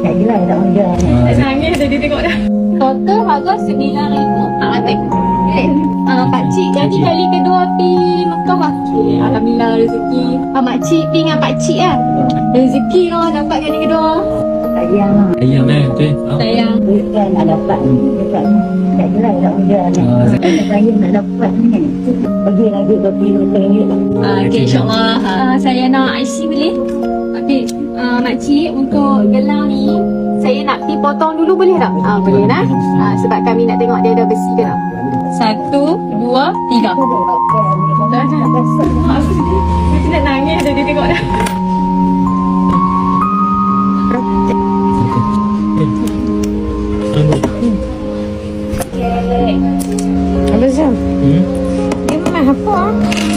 Tak jelas tak ada. Nangis dah dia tengok dah. Total harga RM9,000. Pakcik jadi kali kedua pergi Mekah lah. Alhamdulillah rezeki. Makcik pergi dengan pakcik lah. Rezeki lah dapat kali kedua. Sayang lah. Sayang betul. Sayang. Duit kan nak dapat ni. Dekat ni. Tak jelas tak ada. Sayang nak dapat ni. Pergi lagi RM20. Okay, insyaAllah. Saya nak IC boleh? Okay, makcik untuk gelang ni saya nak pergi potong dulu boleh tak? Boleh lah. Sebab kami nak tengok dia ada besi ke tak? 1, 2, 3. Dah. Macam nak nangis dah dia tengok dah. Abang Zam, dia memang apa?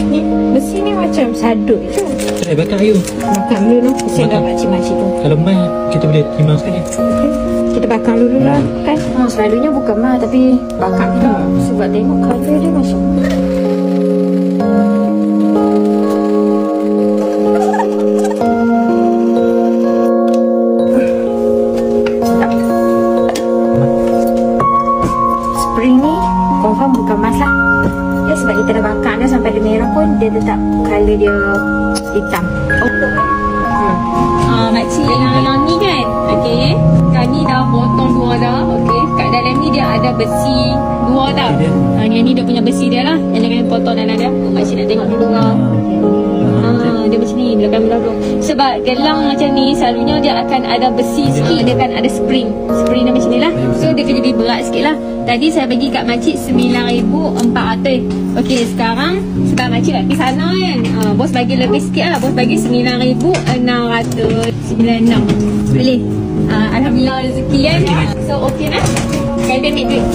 Ni besi ni macam sadut je. Try bakar you. Makan dulu tu. Kesian kat makcik-makcik tu. Kalau mai kita boleh timbang sekali. Kita bakar dulu lah kan. Selalunya bukan mah tapi bakar dulu. Sebab tengok colour dia macam spring ni confirm bukan emas lah. Ya, sebab kita dah bakar dah sampai dia merah pun dia tetap colour dia hitam. Makcik yang ni kan. Okey. Kami dah potong dua dah. Okey. Kat dalam ni dia ada besi dua tau. Yang ni dia punya besi dia lah. Yang kami potong dalam dia. Makcik nak tengok dulu lah. Dia macam ni belakang-belakang. Sebab gelang macam ni selalunya dia akan ada besi sikit. Dia akan ada spring. Spring dia macam ni lah. So dia akan jadi berat sikit lah. Tadi saya bagi kat makcik RM9,400. Okey, sekarang sebab makcik nak pergi sana kan, bos bagi lebih sikit lah. Bos bagi RM9,696. Boleh? Alhamdulillah rezeki kan. So okey lah. Kami ambil duit.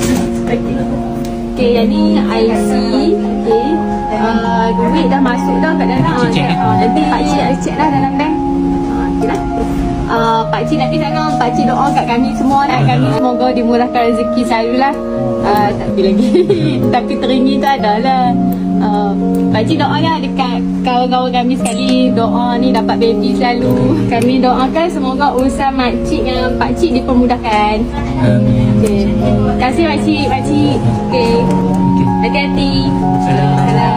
Okey, yang ni IC. Okey, duit dah masuk dah kat dalam. Nanti pakcik nak check lah dalam bank. Okey lah. Pakcik nak pergi sana. Pakcik doa kat kami semua lah. Kami semoga dimurahkan rezeki selalu lah. Tak lagi. Tapi teringin tu ada lah. Pakcik doa lah dekat kawan-kawan kami sekali. Doa ni dapat baby selalu. Kami doakan semoga usaha makcik dengan pakcik dipermudahkan. Okay. Terima kasih makcik. Okay. Hati-hati. Salam.